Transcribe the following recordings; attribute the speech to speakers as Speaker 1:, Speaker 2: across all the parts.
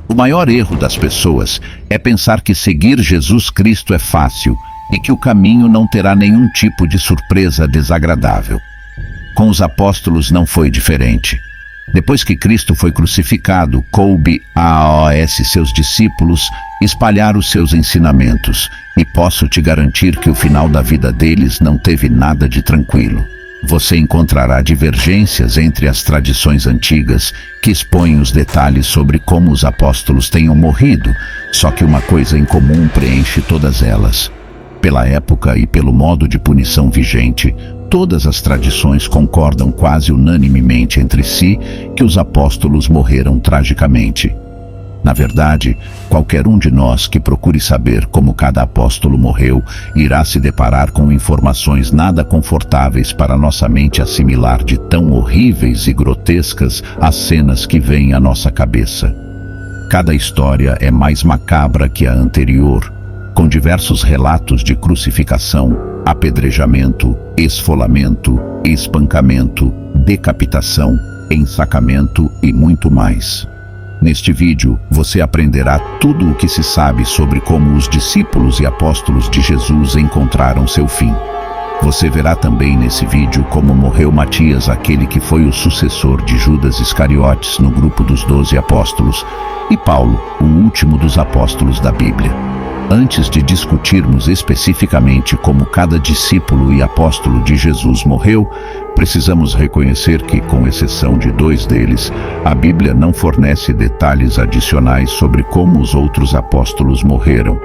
Speaker 1: O maior erro das pessoas é pensar que seguir Jesus Cristo é fácil e que o caminho não terá nenhum tipo de surpresa desagradável. Com os apóstolos não foi diferente. Depois que Cristo foi crucificado, coube aos seus discípulos espalhar os seus ensinamentos, e posso te garantir que o final da vida deles não teve nada de tranquilo. Você encontrará divergências entre as tradições antigas que expõem os detalhes sobre como os apóstolos tenham morrido, só que uma coisa em comum preenche todas elas. Pela época e pelo modo de punição vigente, todas as tradições concordam quase unanimemente entre si que os apóstolos morreram tragicamente. Na verdade, qualquer um de nós que procure saber como cada apóstolo morreu irá se deparar com informações nada confortáveis para nossa mente assimilar, de tão horríveis e grotescas as cenas que vêm à nossa cabeça. Cada história é mais macabra que a anterior, com diversos relatos de crucificação, apedrejamento, esfolamento, espancamento, decapitação, ensacamento e muito mais. Neste vídeo, você aprenderá tudo o que se sabe sobre como os discípulos e apóstolos de Jesus encontraram seu fim. Você verá também nesse vídeo como morreu Matias, aquele que foi o sucessor de Judas Iscariotes no grupo dos 12 apóstolos, e Paulo, o último dos apóstolos da Bíblia. Antes de discutirmos especificamente como cada discípulo e apóstolo de Jesus morreu, precisamos reconhecer que, com exceção de 2 deles, a Bíblia não fornece detalhes adicionais sobre como os outros apóstolos morreram.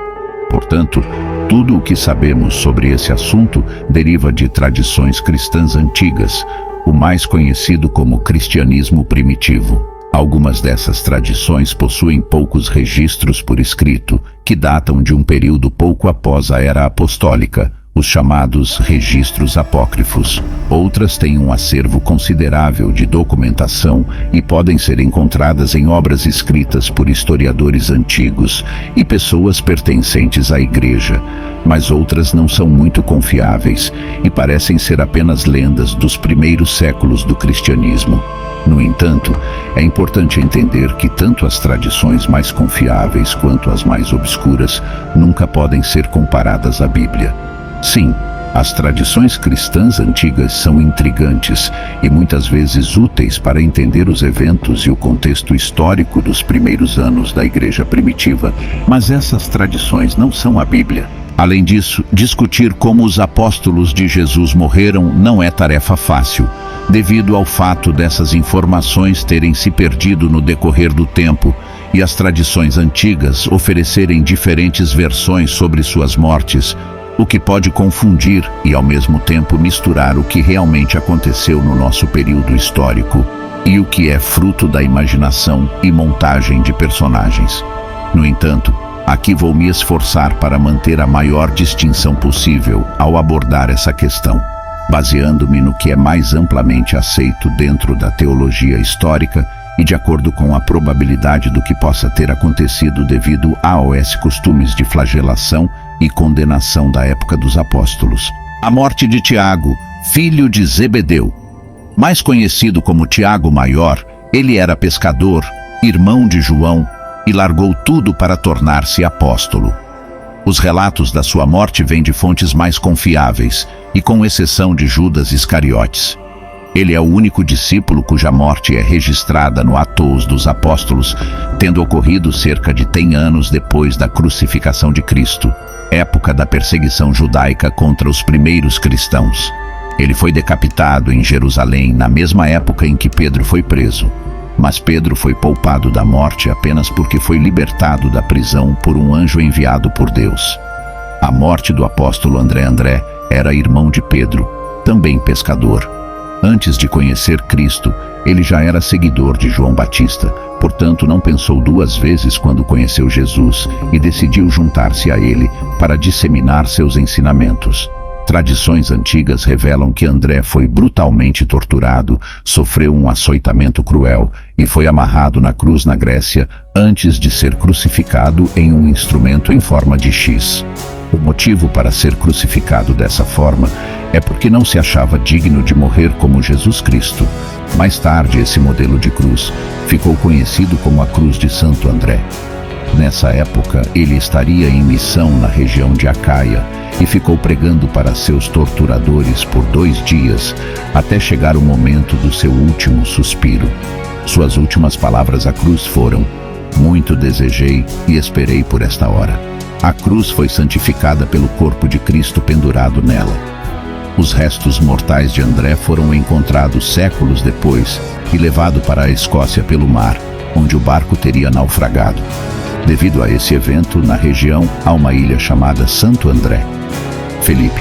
Speaker 1: Portanto, tudo o que sabemos sobre esse assunto deriva de tradições cristãs antigas, o mais conhecido como cristianismo primitivo. Algumas dessas tradições possuem poucos registros por escrito, que datam de um período pouco após a Era Apostólica, os chamados registros apócrifos. Outras têm um acervo considerável de documentação e podem ser encontradas em obras escritas por historiadores antigos e pessoas pertencentes à Igreja, mas outras não são muito confiáveis e parecem ser apenas lendas dos primeiros séculos do cristianismo. No entanto, é importante entender que tanto as tradições mais confiáveis quanto as mais obscuras nunca podem ser comparadas à Bíblia. Sim, as tradições cristãs antigas são intrigantes e muitas vezes úteis para entender os eventos e o contexto histórico dos primeiros anos da Igreja primitiva, mas essas tradições não são a Bíblia. Além disso, discutir como os apóstolos de Jesus morreram não é tarefa fácil, devido ao fato dessas informações terem se perdido no decorrer do tempo e as tradições antigas oferecerem diferentes versões sobre suas mortes, o que pode confundir e, ao mesmo tempo, misturar o que realmente aconteceu no nosso período histórico e o que é fruto da imaginação e montagem de personagens. No entanto, aqui vou me esforçar para manter a maior distinção possível ao abordar essa questão, baseando-me no que é mais amplamente aceito dentro da teologia histórica e de acordo com a probabilidade do que possa ter acontecido devido aos costumes de flagelação e condenação da época dos apóstolos. A morte de Tiago, filho de Zebedeu. Mais conhecido como Tiago Maior, ele era pescador, irmão de João, e largou tudo para tornar-se apóstolo. Os relatos da sua morte vêm de fontes mais confiáveis, e com exceção de Judas Iscariotes. Ele é o único discípulo cuja morte é registrada no Atos dos Apóstolos, tendo ocorrido cerca de 100 anos depois da crucificação de Cristo, época da perseguição judaica contra os primeiros cristãos. Ele foi decapitado em Jerusalém na mesma época em que Pedro foi preso. Mas Pedro foi poupado da morte apenas porque foi libertado da prisão por um anjo enviado por Deus. A morte do apóstolo André era irmão de Pedro, também pescador. Antes de conhecer Cristo, ele já era seguidor de João Batista, portanto não pensou 2 vezes quando conheceu Jesus e decidiu juntar-se a ele para disseminar seus ensinamentos. Tradições antigas revelam que André foi brutalmente torturado, sofreu um açoitamento cruel e foi amarrado na cruz na Grécia antes de ser crucificado em um instrumento em forma de X. O motivo para ser crucificado dessa forma é porque não se achava digno de morrer como Jesus Cristo. Mais tarde, esse modelo de cruz ficou conhecido como a Cruz de Santo André. Nessa época, ele estaria em missão na região de Acaia e ficou pregando para seus torturadores por 2 dias, até chegar o momento do seu último suspiro. Suas últimas palavras à cruz foram: "Muito desejei e esperei por esta hora." A cruz foi santificada pelo corpo de Cristo pendurado nela. Os restos mortais de André foram encontrados séculos depois e levados para a Escócia pelo mar, onde o barco teria naufragado. Devido a esse evento, na região há uma ilha chamada Santo André. Felipe.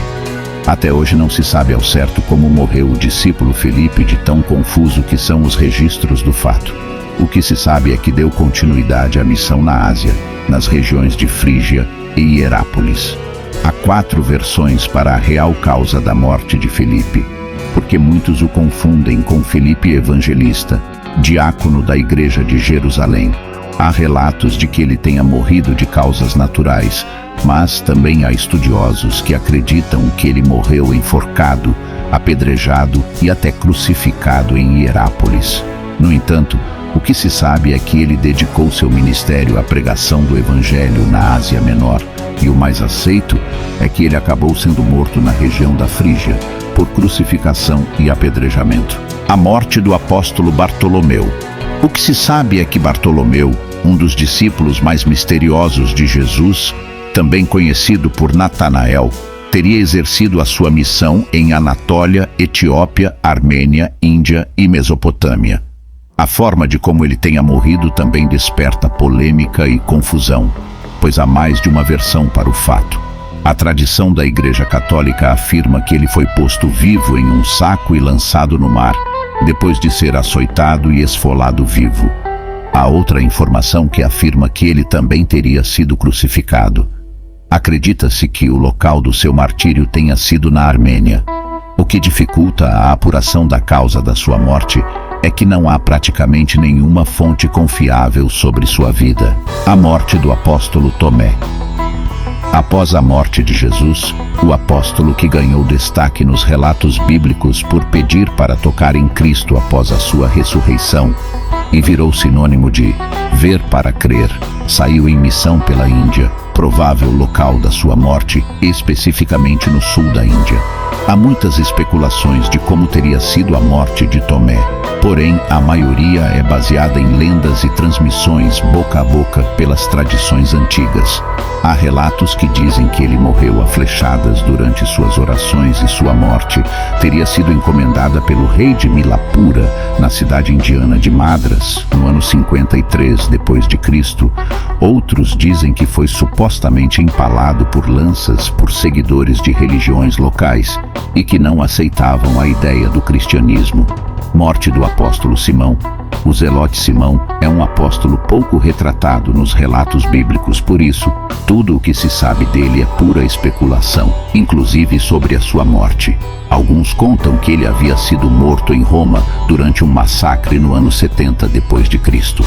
Speaker 1: Até hoje não se sabe ao certo como morreu o discípulo Felipe, de tão confuso que são os registros do fato. O que se sabe é que deu continuidade à missão na Ásia, nas regiões de Frígia e Hierápolis. Há 4 versões para a real causa da morte de Felipe, porque muitos o confundem com Felipe Evangelista, diácono da igreja de Jerusalém. Há relatos de que ele tenha morrido de causas naturais, mas também há estudiosos que acreditam que ele morreu enforcado, apedrejado e até crucificado em Hierápolis. No entanto, o que se sabe é que ele dedicou seu ministério à pregação do Evangelho na Ásia Menor, e o mais aceito é que ele acabou sendo morto na região da Frígia, por crucificação e apedrejamento. A morte do apóstolo Bartolomeu. O que se sabe é que Bartolomeu, um dos discípulos mais misteriosos de Jesus, também conhecido por Natanael, teria exercido a sua missão em Anatólia, Etiópia, Armênia, Índia e Mesopotâmia. A forma de como ele tenha morrido também desperta polêmica e confusão, pois há mais de uma versão para o fato. A tradição da Igreja Católica afirma que ele foi posto vivo em um saco e lançado no mar, depois de ser açoitado e esfolado vivo. Há outra informação que afirma que ele também teria sido crucificado. Acredita-se que o local do seu martírio tenha sido na Armênia. O que dificulta a apuração da causa da sua morte é que não há praticamente nenhuma fonte confiável sobre sua vida. A morte do apóstolo Tomé. Após a morte de Jesus, o apóstolo que ganhou destaque nos relatos bíblicos por pedir para tocar em Cristo após a sua ressurreição, e virou sinônimo de ver para crer, saiu em missão pela Índia, provável local da sua morte, especificamente no sul da Índia. Há muitas especulações de como teria sido a morte de Tomé, porém a maioria é baseada em lendas e transmissões boca a boca pelas tradições antigas. Há relatos que dizem que ele morreu a flechadas durante suas orações e sua morte teria sido encomendada pelo rei de Milapura, na cidade indiana de Madras, no ano 53 d.C. Outros dizem que foi supostamente empalado por lanças por seguidores de religiões locais e que não aceitavam a ideia do cristianismo. Morte do apóstolo Simão. O Zelote Simão é um apóstolo pouco retratado nos relatos bíblicos, por isso, tudo o que se sabe dele é pura especulação, inclusive sobre a sua morte. Alguns contam que ele havia sido morto em Roma durante um massacre no ano 70 d.C.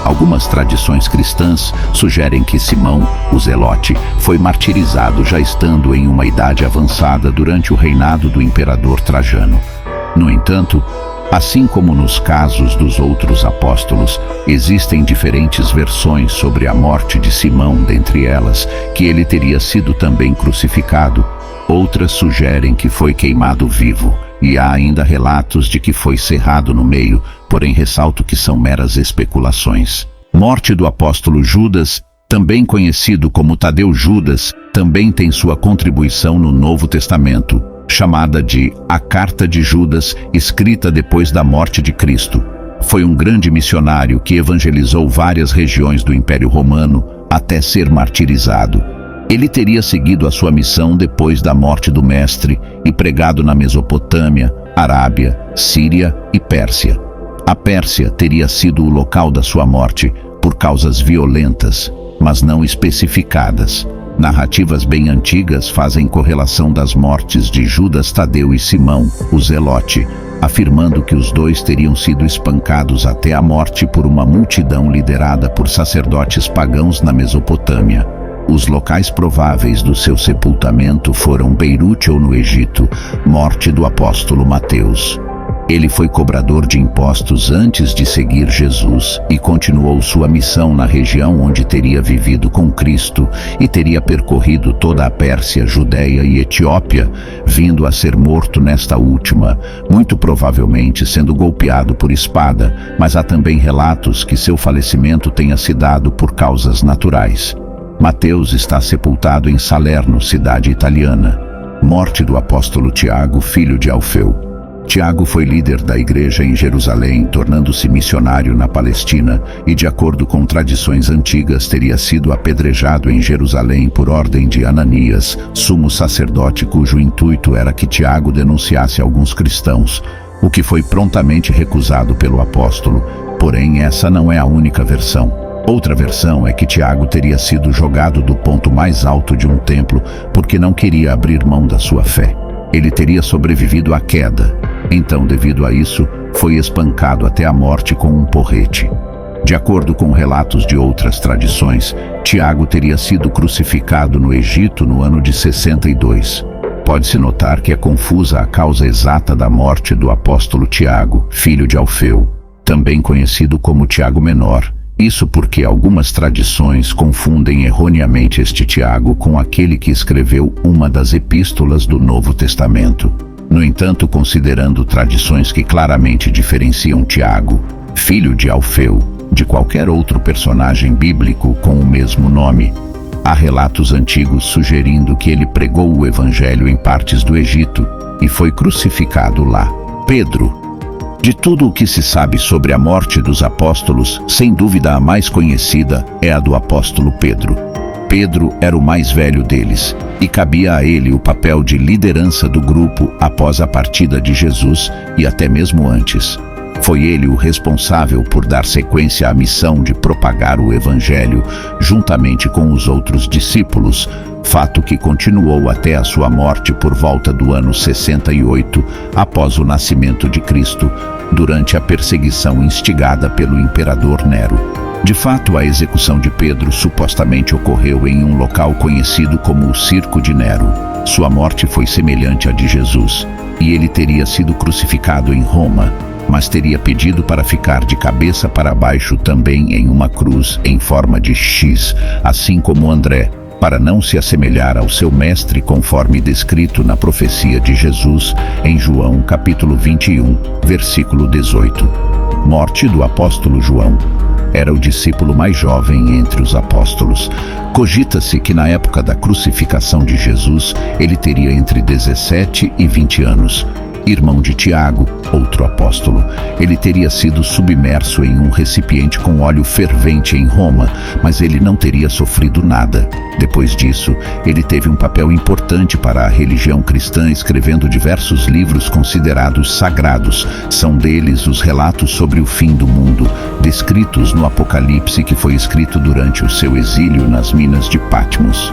Speaker 1: Algumas tradições cristãs sugerem que Simão, o Zelote, foi martirizado já estando em uma idade avançada durante o reinado do imperador Trajano. No entanto, assim como nos casos dos outros apóstolos, existem diferentes versões sobre a morte de Simão, dentre elas que ele teria sido também crucificado. Outras sugerem que foi queimado vivo, e há ainda relatos de que foi cerrado no meio, porém ressalto que são meras especulações. Morte do apóstolo Judas, também conhecido como Tadeu Judas, também tem sua contribuição no Novo Testamento, chamada de A Carta de Judas, escrita depois da morte de Cristo. Foi um grande missionário que evangelizou várias regiões do Império Romano até ser martirizado. Ele teria seguido a sua missão depois da morte do mestre e pregado na Mesopotâmia, Arábia, Síria e Pérsia. A Pérsia teria sido o local da sua morte por causas violentas, mas não especificadas. Narrativas bem antigas fazem correlação das mortes de Judas Tadeu e Simão, o Zelote, afirmando que os dois teriam sido espancados até a morte por uma multidão liderada por sacerdotes pagãos na Mesopotâmia. Os locais prováveis do seu sepultamento foram Beirute ou no Egito. Morte do apóstolo Mateus. Ele foi cobrador de impostos antes de seguir Jesus e continuou sua missão na região onde teria vivido com Cristo e teria percorrido toda a Pérsia, Judéia e Etiópia, vindo a ser morto nesta última, muito provavelmente sendo golpeado por espada, mas há também relatos que seu falecimento tenha se dado por causas naturais. Mateus está sepultado em Salerno, cidade italiana. Morte do apóstolo Tiago, filho de Alfeu. Tiago foi líder da igreja em Jerusalém, tornando-se missionário na Palestina e, de acordo com tradições antigas, teria sido apedrejado em Jerusalém por ordem de Ananias, sumo sacerdote cujo intuito era que Tiago denunciasse alguns cristãos, o que foi prontamente recusado pelo apóstolo. Porém, essa não é a única versão. Outra versão é que Tiago teria sido jogado do ponto mais alto de um templo porque não queria abrir mão da sua fé. Ele teria sobrevivido à queda. Então, devido a isso, foi espancado até a morte com um porrete. De acordo com relatos de outras tradições, Tiago teria sido crucificado no Egito no ano de 62. Pode-se notar que é confusa a causa exata da morte do apóstolo Tiago, filho de Alfeu, também conhecido como Tiago Menor. Isso porque algumas tradições confundem erroneamente este Tiago com aquele que escreveu uma das epístolas do Novo Testamento. No entanto, considerando tradições que claramente diferenciam Tiago, filho de Alfeu, de qualquer outro personagem bíblico com o mesmo nome, há relatos antigos sugerindo que ele pregou o evangelho em partes do Egito e foi crucificado lá. Pedro. De tudo o que se sabe sobre a morte dos apóstolos, sem dúvida a mais conhecida é a do apóstolo Pedro. Pedro era o mais velho deles, e cabia a ele o papel de liderança do grupo após a partida de Jesus e até mesmo antes. Foi ele o responsável por dar sequência à missão de propagar o Evangelho juntamente com os outros discípulos, fato que continuou até a sua morte por volta do ano 68, após o nascimento de Cristo, durante a perseguição instigada pelo imperador Nero. De fato, a execução de Pedro supostamente ocorreu em um local conhecido como o Circo de Nero. Sua morte foi semelhante à de Jesus, e ele teria sido crucificado em Roma, mas teria pedido para ficar de cabeça para baixo também em uma cruz em forma de X, assim como André, para não se assemelhar ao seu mestre conforme descrito na profecia de Jesus em João capítulo 21, versículo 18. Morte do apóstolo João. Era o discípulo mais jovem entre os apóstolos. Cogita-se que na época da crucificação de Jesus, ele teria entre 17 e 20 anos. Irmão de Tiago, outro apóstolo, ele teria sido submerso em um recipiente com óleo fervente em Roma, mas ele não teria sofrido nada. Depois disso, ele teve um papel importante para a religião cristã, escrevendo diversos livros considerados sagrados. São deles os relatos sobre o fim do mundo, descritos no Apocalipse, que foi escrito durante o seu exílio nas minas de Patmos.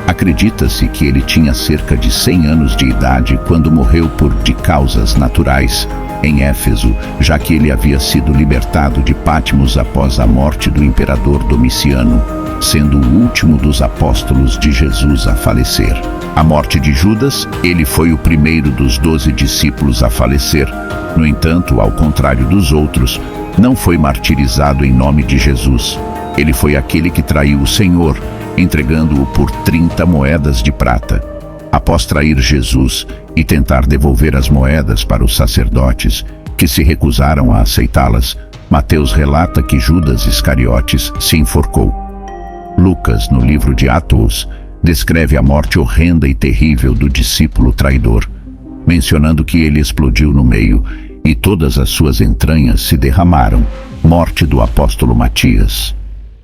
Speaker 1: Acredita-se que ele tinha cerca de 100 anos de idade quando morreu de causas naturais em Éfeso, já que ele havia sido libertado de Patmos após a morte do imperador Domiciano, sendo o último dos apóstolos de Jesus a falecer. A morte de Judas, ele foi o primeiro dos 12 discípulos a falecer. No entanto, ao contrário dos outros, não foi martirizado em nome de Jesus. Ele foi aquele que traiu o Senhor, entregando-o por 30 moedas de prata. Após trair Jesus e tentar devolver as moedas para os sacerdotes, que se recusaram a aceitá-las, Mateus relata que Judas Iscariotes se enforcou. Lucas, no livro de Atos, descreve a morte horrenda e terrível do discípulo traidor, mencionando que ele explodiu no meio e todas as suas entranhas se derramaram. Morte do apóstolo Matias.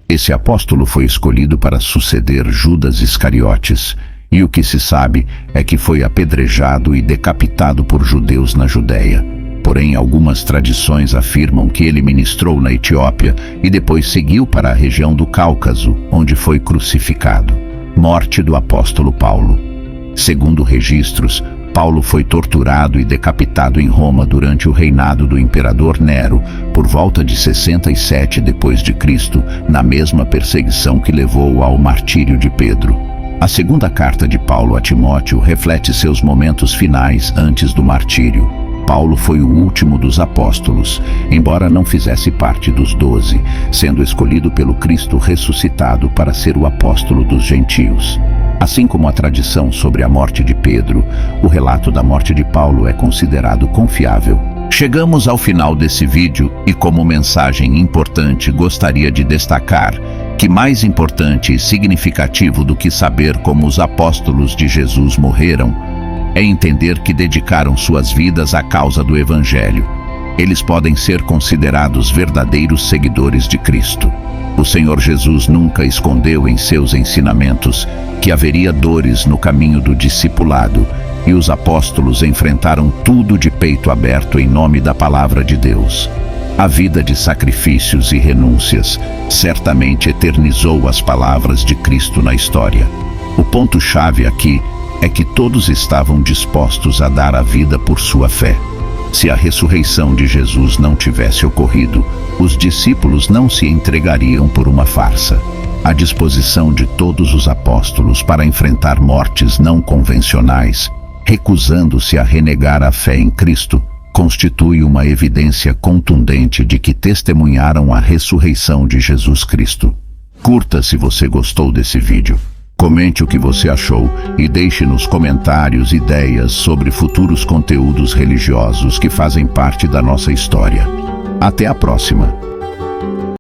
Speaker 1: Esse apóstolo foi escolhido para suceder Judas Iscariotes, e o que se sabe é que foi apedrejado e decapitado por judeus na Judéia. Porém, algumas tradições afirmam que ele ministrou na Etiópia e depois seguiu para a região do Cáucaso, onde foi crucificado. Morte do apóstolo Paulo. Segundo registros, Paulo foi torturado e decapitado em Roma durante o reinado do imperador Nero, por volta de 67 d.C., na mesma perseguição que levou ao martírio de Pedro. A segunda carta de Paulo a Timóteo reflete seus momentos finais antes do martírio. Paulo foi o último dos apóstolos, embora não fizesse parte dos 12, sendo escolhido pelo Cristo ressuscitado para ser o apóstolo dos gentios. Assim como a tradição sobre a morte de Pedro, o relato da morte de Paulo é considerado confiável. Chegamos ao final desse vídeo e, como mensagem importante, gostaria de destacar que mais importante e significativo do que saber como os apóstolos de Jesus morreram é entender que dedicaram suas vidas à causa do Evangelho. Eles podem ser considerados verdadeiros seguidores de Cristo. O Senhor Jesus nunca escondeu em seus ensinamentos que haveria dores no caminho do discipulado, e os apóstolos enfrentaram tudo de peito aberto em nome da palavra de Deus. A vida de sacrifícios e renúncias certamente eternizou as palavras de Cristo na história. O ponto-chave aqui é que todos estavam dispostos a dar a vida por sua fé. Se a ressurreição de Jesus não tivesse ocorrido, os discípulos não se entregariam por uma farsa. A disposição de todos os apóstolos para enfrentar mortes não convencionais, recusando-se a renegar a fé em Cristo, constitui uma evidência contundente de que testemunharam a ressurreição de Jesus Cristo. Curta se você gostou desse vídeo. Comente o que você achou e deixe nos comentários ideias sobre futuros conteúdos religiosos que fazem parte da nossa história. Até a próxima!